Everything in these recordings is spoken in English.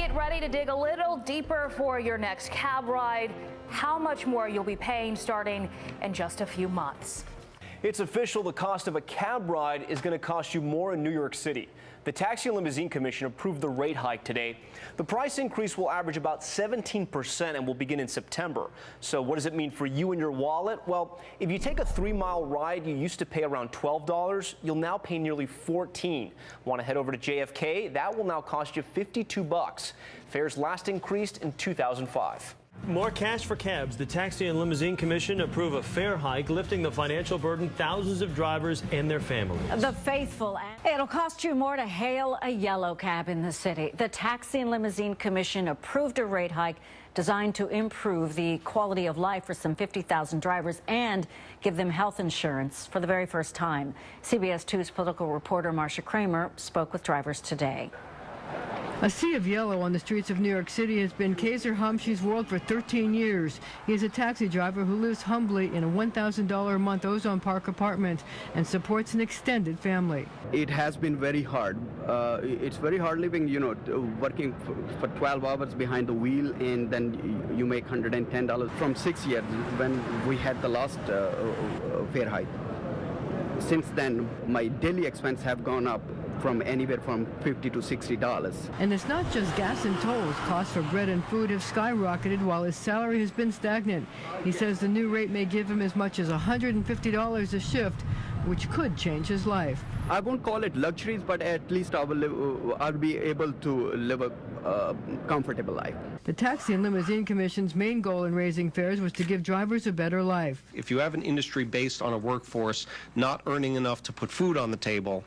Get ready to dig a little deeper for your next cab ride. How much more you'll be paying starting in just a few months. It's official, the cost of a cab ride is going to cost you more in New York City. The Taxi and Limousine Commission approved the rate hike today. The price increase will average about 17% and will begin in September. So what does it mean for you and your wallet? Well, if you take a 3-mile ride, you used to pay around $12. You'll now pay nearly $14. Want to head over to JFK? That will now cost you $52. Fares last increased in 2005. More cash for cabs. The Taxi and Limousine Commission approve a fare hike, lifting the financial burden thousands of drivers and their families. The faithful. It'll cost you more to hail a yellow cab in the city. The Taxi and Limousine Commission approved a rate hike designed to improve the quality of life for some 50,000 drivers and give them health insurance for the very first time. CBS 2's political reporter Marcia Kramer spoke with drivers today. A sea of yellow on the streets of New York City has been Kaiser Hamshi's world for 13 years. He is a taxi driver who lives humbly in a $1,000 a month Ozone Park apartment and supports an extended family. It has been very hard. It's very hard living, working for 12 hours behind the wheel, and then you make $110 from 6 years when we had the last fare hike. Since then, my daily expenses have gone up from anywhere from $50 to $60. And it's not just gas and tolls. Costs for bread and food have skyrocketed while his salary has been stagnant. He says the new rate may give him as much as $150 a shift, which could change his life. I won't call it luxuries, but at least I'll be able to live a comfortable life. The Taxi and Limousine Commission's main goal in raising fares was to give drivers a better life. If you have an industry based on a workforce not earning enough to put food on the table,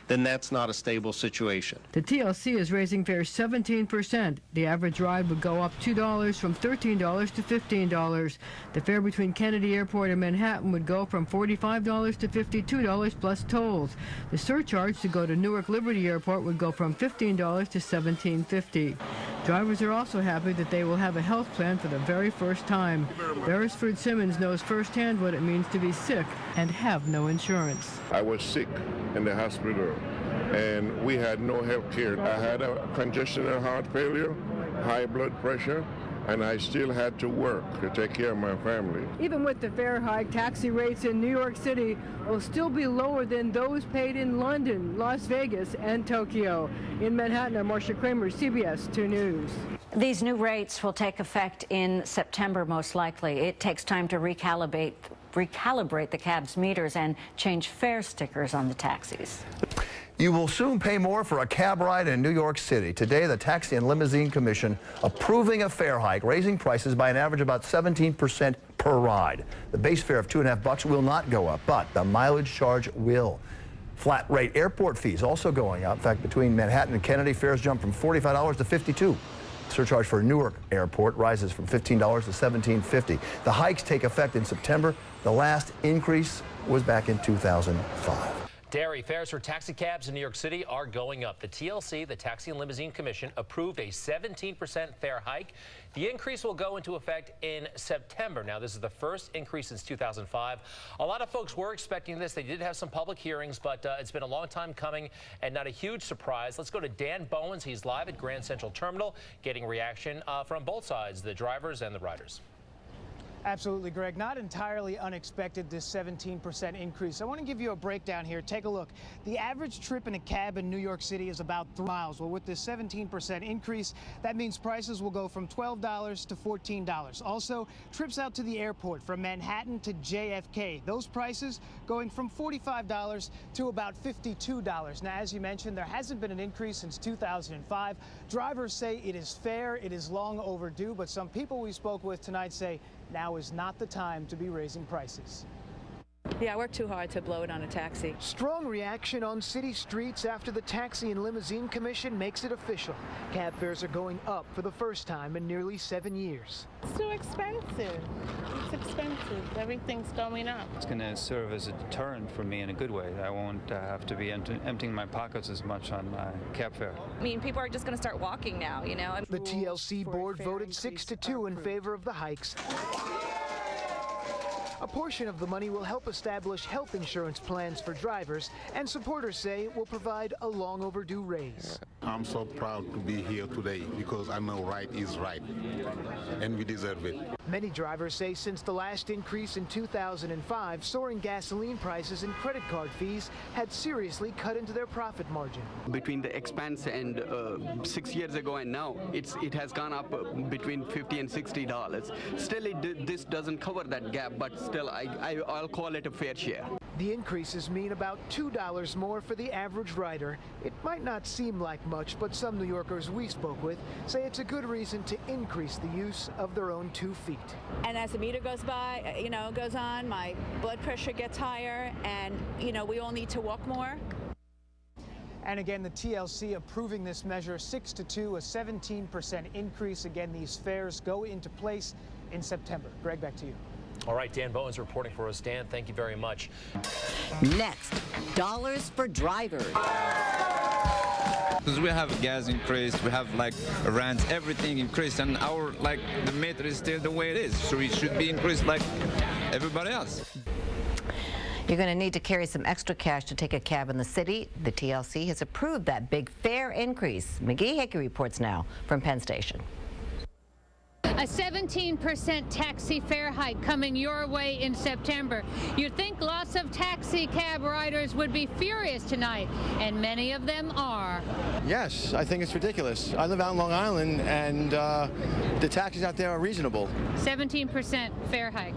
then that's not a stable situation. The TLC is raising fares 17%. The average ride would go up $2 from $13 to $15. The fare between Kennedy Airport and Manhattan would go from $45 to $52 plus tolls. The surcharge to go to Newark Liberty Airport would go from $15 to $17.50. Drivers are also happy that they will have a health plan for the very first time. Beresford Simmons knows firsthand what it means to be sick and have no insurance. I was sick in the hospital, and we had no health care. I had a congestional heart failure, high blood pressure, and I still had to work to take care of my family. Even with the fare hike, taxi rates in New York City will still be lower than those paid in London, Las Vegas, and Tokyo. In Manhattan, I'm Marcia Kramer, CBS 2 News. These new rates will take effect in September, most likely. It takes time to recalibrate the cab's meters and change fare stickers on the taxis. You will soon pay more for a cab ride in New York City. Today, the Taxi and Limousine Commission approving a fare hike, raising prices by an average about 17% per ride. The base fare of $2.50 will not go up, but the mileage charge will. Flat rate airport fees also going up. In fact, between Manhattan and Kennedy, fares jump from $45 to $52. Surcharge for Newark Airport rises from $15 to $17.50. The hikes take effect in September. The last increase was back in 2005. Dairy fares for taxi cabs in New York City are going up. The TLC, the Taxi and Limousine Commission, approved a 17% fare hike. The increase will go into effect in September. Now, this is the first increase since 2005. A lot of folks were expecting this. They did have some public hearings, but it's been a long time coming and not a huge surprise. Let's go to Dan Bowens. He's live at Grand Central Terminal, getting reaction from both sides, the drivers and the riders. Absolutely, Greg. Not entirely unexpected, this 17% increase. I want to give you a breakdown here. Take a look. The average trip in a cab in New York City is about 3 miles. Well, with this 17% increase, that means prices will go from $12 to $14. Also, trips out to the airport from Manhattan to JFK, those prices going from $45 to about $52. Now, as you mentioned, there hasn't been an increase since 2005. Drivers say it is fair, it is long overdue, but some people we spoke with tonight say now is not the time to be raising prices. Yeah, I work too hard to blow it on a taxi. Strong reaction on city streets after the Taxi and Limousine Commission makes it official. Cab fares are going up for the first time in nearly 7 years. It's too expensive. It's expensive. Everything's going up. It's going to serve as a deterrent for me in a good way. I won't have to be emptying my pockets as much on cab fare. I mean, people are just going to start walking now, you know. The TLC board voted 6-2 in favor of the hikes. A portion of the money will help establish health insurance plans for drivers, and supporters say will provide a long overdue raise. I'm so proud to be here today because I know right is right, and we deserve it. Many drivers say since the last increase in 2005, soaring gasoline prices and credit card fees had seriously cut into their profit margin. Between the expense and 6 years ago and now, it has gone up between $50 and $60. Still, this doesn't cover that gap, but still, I'll call it a fair share. The increases mean about $2 more for the average rider. It might not seem like much, but some New Yorkers we spoke with say it's a good reason to increase the use of their own 2 feet. And as the meter goes by, goes on, my blood pressure gets higher, and, we all need to walk more. And again, the TLC approving this measure 6-2, a 17% increase. Again, these fares go into place in September. Greg, back to you. All right, Dan Bowen's reporting for us. Dan, thank you very much. Next, dollars for drivers. Because we have gas increased, we have rent, everything increased, and the meter is still the way it is. So it should be increased like everybody else. You're going to need to carry some extra cash to take a cab in the city. The TLC has approved that big fare increase. McGee Hickey reports now from Penn Station. A 17% taxi fare hike coming your way in September. You'd think lots of taxi cab riders would be furious tonight, and many of them are. Yes, I think it's ridiculous. I live out in Long Island, and the taxis out there are reasonable. 17% fare hike.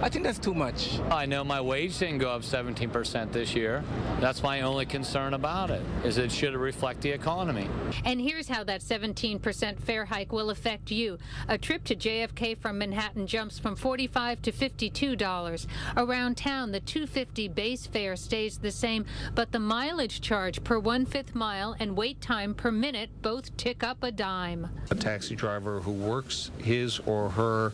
I think that's too much. I know my wage didn't go up 17% this year. That's my only concern about it, is it should reflect the economy. And here's how that 17% fare hike will affect you. A trip to JFK from Manhattan jumps from $45 to $52. Around town, the $2.50 base fare stays the same, but the mileage charge per 1/5 mile and wait time per minute both tick up a dime. A taxi driver who works his or her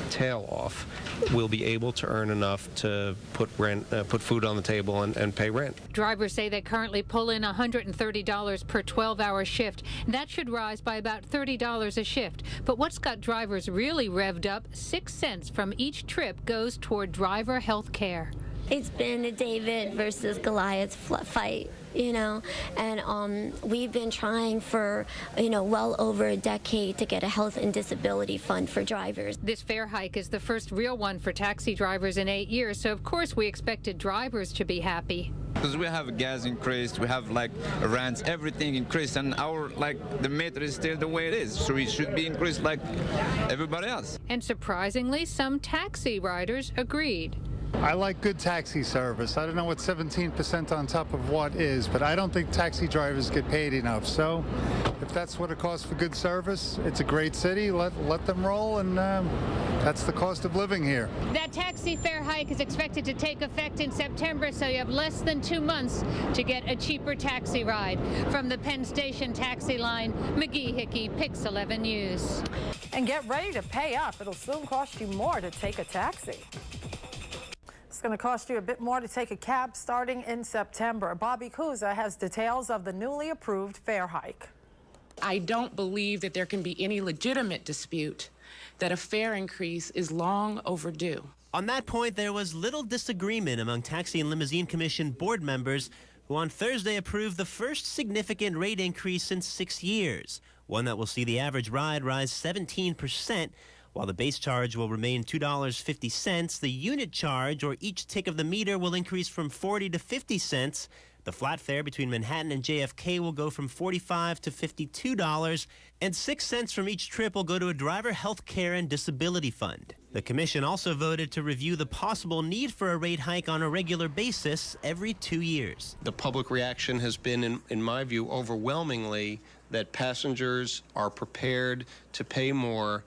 tail off will be able to earn enough to put food on the table and pay rent. Drivers say they currently pull in $130 per 12-hour shift. That should rise by about $30 a shift. But what's got drivers really revved up, 6 cents from each trip goes toward driver health care. It's been a David versus Goliath fight, and we've been trying for, well over a decade to get a health and disability fund for drivers. This fare hike is the first real one for taxi drivers in 8 years, so of course we expected drivers to be happy. Because we have gas increased, we have rent, everything increased, and the meter is still the way it is. So it should be increased like everybody else. And surprisingly, some taxi riders agreed. I like good taxi service. I don't know what 17% on top of what is, but I don't think taxi drivers get paid enough. So if that's what it costs for good service, it's a great city. Let them roll, and that's the cost of living here. That taxi fare hike is expected to take effect in September, so you have less than 2 months to get a cheaper taxi ride. From the Penn Station taxi line, McGee Hickey, Pix 11 News. And get ready to pay up. It'll soon cost you more to take a taxi. It's going to cost you a bit more to take a cab starting in September. Bobby Kuza has details of the newly approved fare hike. I don't believe that there can be any legitimate dispute that a fare increase is long overdue. On that point, there was little disagreement among Taxi and Limousine Commission board members who on Thursday approved the first significant rate increase in 6 years, one that will see the average ride rise 17%. While the base charge will remain $2.50, the unit charge, or each tick of the meter, will increase from 40 to 50 cents. The flat fare between Manhattan and JFK will go from $45 to $52, and 6 cents from each trip will go to a driver health care and disability fund. The commission also voted to review the possible need for a rate hike on a regular basis every 2 years. The public reaction has been, in my view, overwhelmingly that passengers are prepared to pay more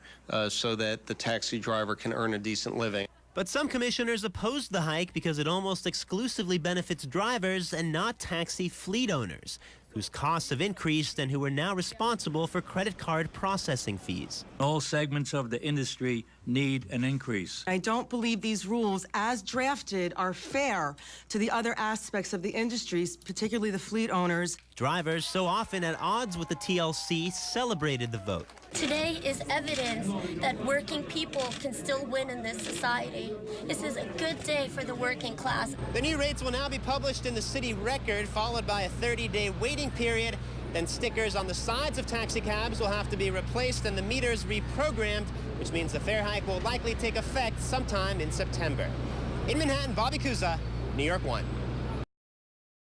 so that the taxi driver can earn a decent living. But some commissioners opposed the hike because it almost exclusively benefits drivers and not taxi fleet owners, whose costs have increased and who are now responsible for credit card processing fees. All segments of the industry need an increase. I don't believe these rules, as drafted, are fair to the other aspects of the industries, particularly the fleet owners. Drivers, so often at odds with the TLC, celebrated the vote. Today is evidence that working people can still win in this society. This is a good day for the working class. The new rates will now be published in the city record, followed by a 30-day waiting period. Then stickers on the sides of taxi cabs will have to be replaced and the meters reprogrammed, which means the fare hike will likely take effect sometime in September. In Manhattan, Bobby Kuza, New York 1.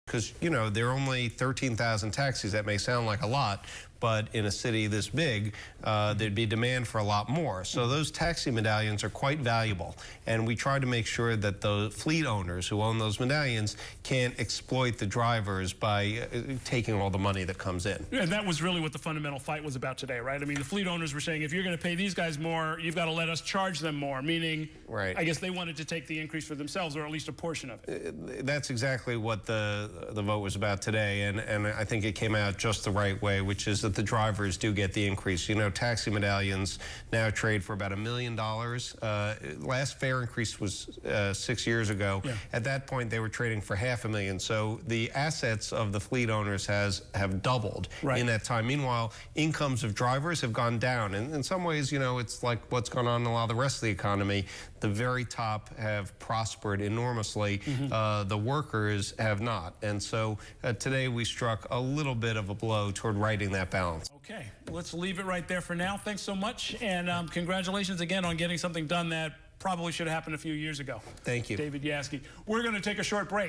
Because, you know, there are only 13,000 taxis. That may sound like a lot, but in a city this big, there'd be demand for a lot more. So those taxi medallions are quite valuable. And we try to make sure that the fleet owners who own those medallions can't exploit the drivers by taking all the money that comes in. And that was really what the fundamental fight was about today, right? I mean, the fleet owners were saying, if you're going to pay these guys more, you've got to let us charge them more, meaning, right. I guess they wanted to take the increase for themselves, or at least a portion of it. That's exactly what the vote was about today, and I think it came out just the right way, which is that the drivers do get the increase. You know, taxi medallions now trade for about $1 million. Last fare increase was 6 years ago. Yeah. At that point, they were trading for $500,000. So the assets of the fleet owners have doubled in that time. Meanwhile, incomes of drivers have gone down. And in some ways, you know, it's like what's going on in a lot of the rest of the economy. The very top have prospered enormously. The workers have not. And so today we struck a little bit of a blow toward righting that balance. Okay, let's leave it right there for now. Thanks so much, and congratulations again on getting something done that probably should have happened a few years ago. Thank you. David Yaski. We're going to take a short break.